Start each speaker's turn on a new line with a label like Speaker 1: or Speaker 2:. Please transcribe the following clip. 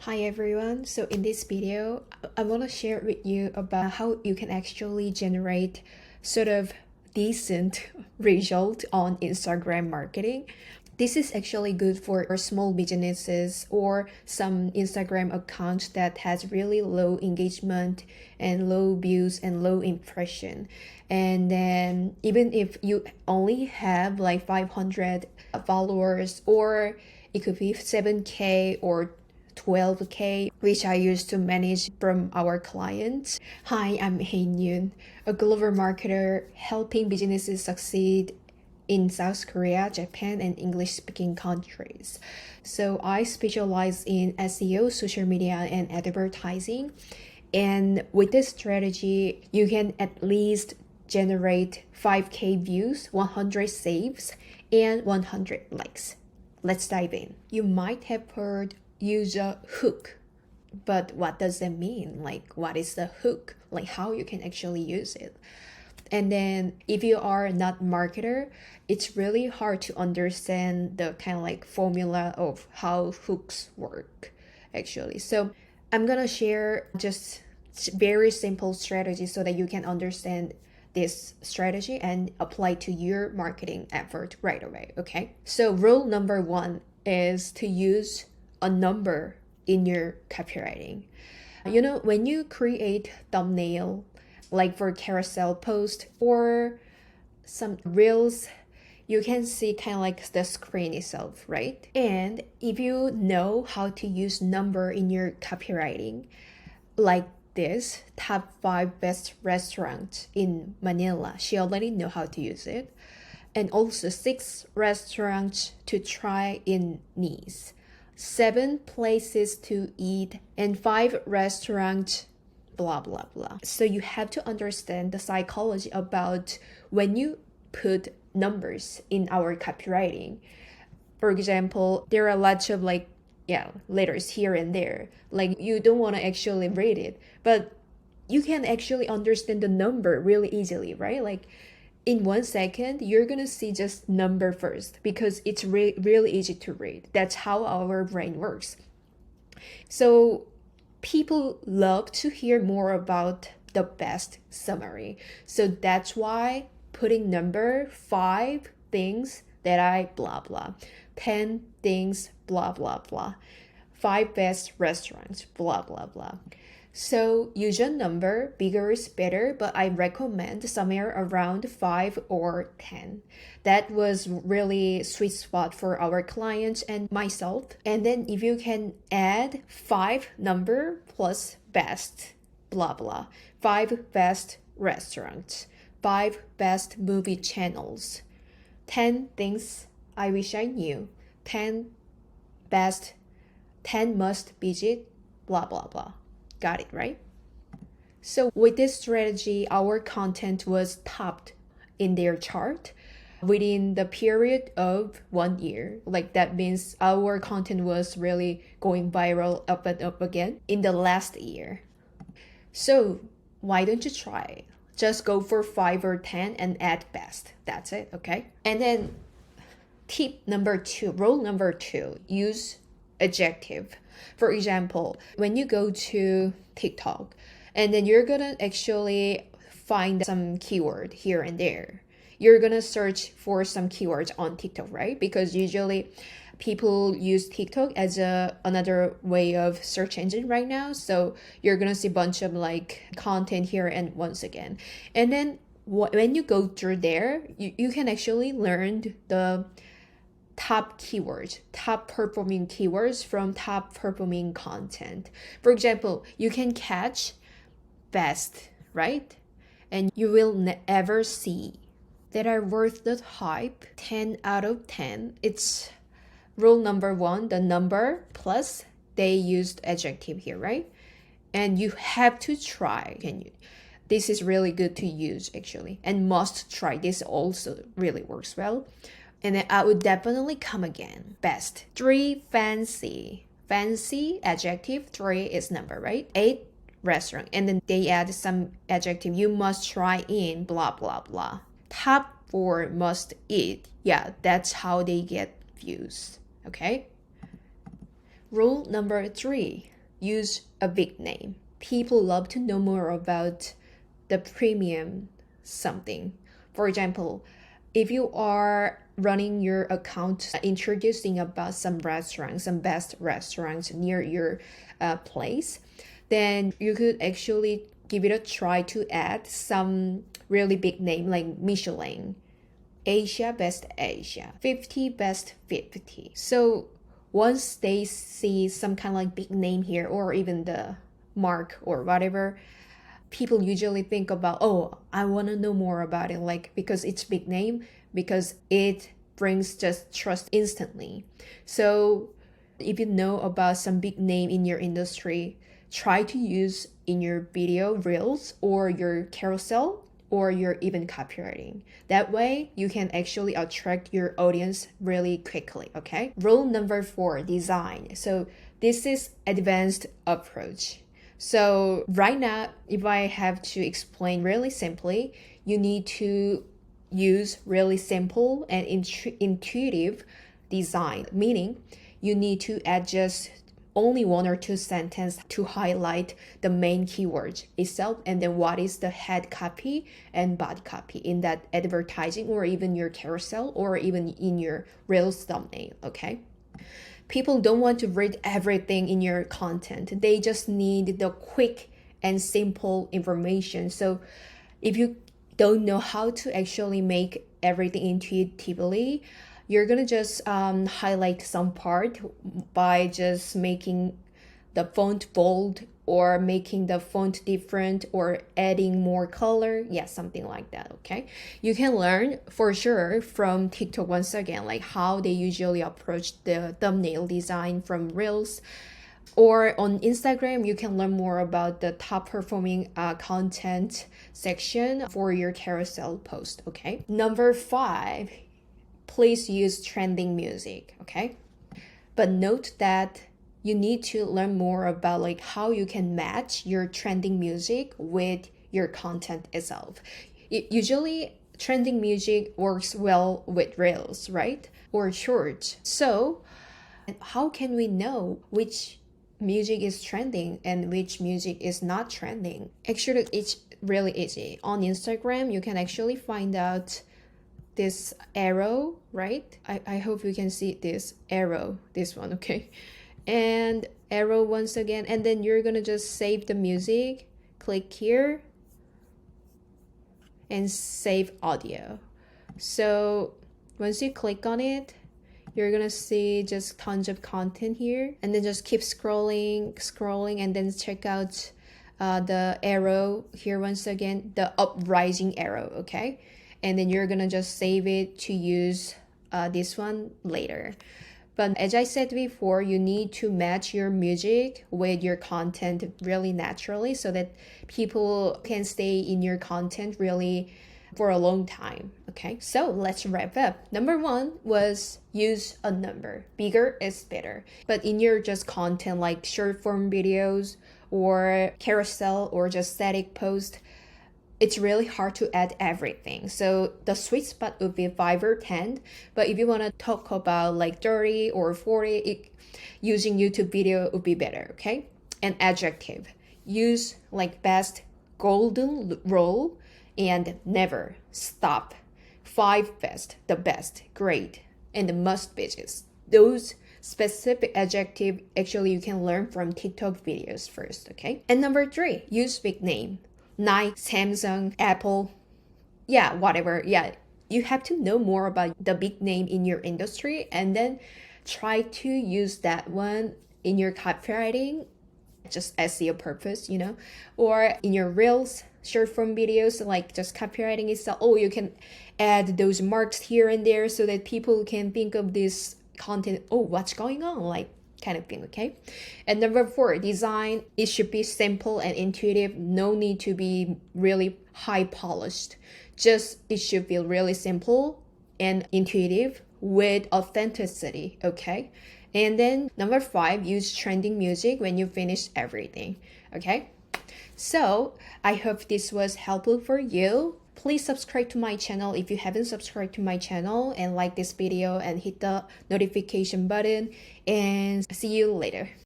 Speaker 1: Hi everyone, so in this video, I want to share with you about how you can actually generate sort of decent result on Instagram marketing. This is actually good for small businesses or some Instagram account that has really low engagement and low views and low impression. And then even if you only have like 500 followers, or it could be 7K or 12K, which I used to manage from our clients. Hi, I'm Hyein, a global marketer helping businesses succeed in South Korea, Japan, and English-speaking countries. So I specialize in SEO, social media, and advertising. And with this strategy, you can at least generate 5K views, 100 saves, and 100 likes. Let's dive in. You might have heard use a hook, but what does that mean? Like, what is the hook? Like, how you can actually use it? And then if you are not marketer, it's really hard to understand the kind of like formula of how hooks work actually. So I'm gonna share just very simple strategy so that you can understand this strategy and apply to your marketing effort right away. Okay, so rule number one is to use a number in your copywriting. You know, when you create thumbnail, like for carousel post or some reels, you can see kind of like the screen itself, right? And if you know how to use number in your copywriting, like this, top 5 best restaurants in Manila, she already know how to use it. And also 6 restaurants to try in Nice, 7 places to eat, and 5 restaurants, blah blah blah. So you have to understand the psychology about when you put numbers in our copywriting. For example, there are lots of letters here and there, like you don't want to actually read it, but you can actually understand the number really easily, right? Like in 1 second, you're gonna see just number first because it's really easy to read. That's how our brain works. So people love to hear more about the best summary. So that's why putting number 5 things that I blah blah, 10 things blah blah blah, 5 best restaurants blah blah blah. So use a number, bigger is better, but I recommend somewhere around 5 or 10. That was really sweet spot for our clients and myself. And then if you can add 5 number plus best, blah blah, 5 best restaurants, 5 best movie channels, 10 things I wish I knew, 10 best, 10 must visit, blah blah blah. Got it, right? So with this strategy, our content was topped in their chart within the period of 1 year. Like that means our content was really going viral up and up again in the last year. So why don't you try? Just go for 5 or 10 and add best. That's it, okay? And then tip number 2, rule number 2, use adjective. For example, when you go to TikTok and then you're gonna actually find some keyword here and there, you're gonna search for some keywords on TikTok, right? Because usually people use TikTok as another way of search engine right now. So you're gonna see a bunch of like content here and once again. And then when you go through there, you can actually learn the top keywords, top performing keywords from top performing content. For example, you can catch best, right? And you will never see that are worth the hype. 10 out of 10. It's rule number 1, the number plus they used adjective here, right? And you have to try. This is really good to use actually, and must try. This also really works well. And then I would definitely come again. Best. 3, fancy. Fancy, adjective. 3 is number, right? 8, restaurant. And then they add some adjective. You must try in, blah, blah, blah. Top 4, must eat. Yeah, that's how they get views. Okay? Rule number 3, use a big name. People love to know more about the premium something. For example, if you are running your account introducing about some restaurants, some best restaurants near your place, then you could actually give it a try to add some really big name like Michelin, Asia Best Asia, 50 Best 50. So once they see some kind of like big name here or even the mark or whatever, people usually think about, oh, I want to know more about it, like because it's big name, because it brings just trust instantly. So if you know about some big name in your industry, try to use in your video reels or your carousel or your even copywriting. That way you can actually attract your audience really quickly, okay? Rule number 4, design. So this is advanced approach. So right now, if I have to explain really simply, you need to use really simple and intuitive design, meaning you need to add just only 1 or 2 sentences to highlight the main keywords itself, and then what is the head copy and body copy in that advertising or even your carousel or even in your Reels thumbnail, okay? People don't want to read everything in your content. They just need the quick and simple information. So if you don't know how to actually make everything intuitively, you're gonna just highlight some part by just making the font bold or making the font different or adding more color. Yeah, something like that, okay? You can learn for sure from TikTok once again, like how they usually approach the thumbnail design from Reels. Or on Instagram, you can learn more about the top performing content section for your carousel post, okay? Number 5, please use trending music, okay? But note that you need to learn more about like how you can match your trending music with your content itself. Usually trending music works well with Reels, right? Or Shorts. So how can we know which music is trending and which music is not trending? Actually, it's really easy. On Instagram, you can actually find out this arrow, right? I hope you can see this arrow, this one, okay? And arrow once again, and then you're gonna just save the music, click here and save audio. So once you click on it, you're gonna see just tons of content here, and then just keep scrolling and then check out the arrow here once again, the uprising arrow, okay? And then you're gonna just save it to use this one later. But as I said before, you need to match your music with your content really naturally so that people can stay in your content really for a long time, okay? So let's wrap up. Number 1 was use a number. Bigger is better. But in your just content like short form videos or carousel or just static post, it's really hard to add everything. So the sweet spot would be 5 or 10. But if you want to talk about like 30 or 40, using YouTube video would be better, okay? And adjective. Use like best, golden rule, and never, stop. 5 best, the best, great, and the must bitches. Those specific adjective actually you can learn from TikTok videos first, okay? And number 3, use big name. Nike, Samsung, Apple, yeah, whatever. Yeah, you have to know more about the big name in your industry and then try to use that one in your copywriting, just SEO purpose, or in your Reels, short form videos, like just copywriting itself. Oh, you can add those marks here and there so that people can think of this content, oh, what's going on, like kind of thing, okay? And number 4, design. It should be simple and intuitive. No need to be really high polished. Just it should be really simple and intuitive with authenticity, okay? And then number 5, use trending music when you finish everything, okay? So I hope this was helpful for you. Please subscribe to my channel if you haven't subscribed to my channel, and like this video and hit the notification button, and see you later.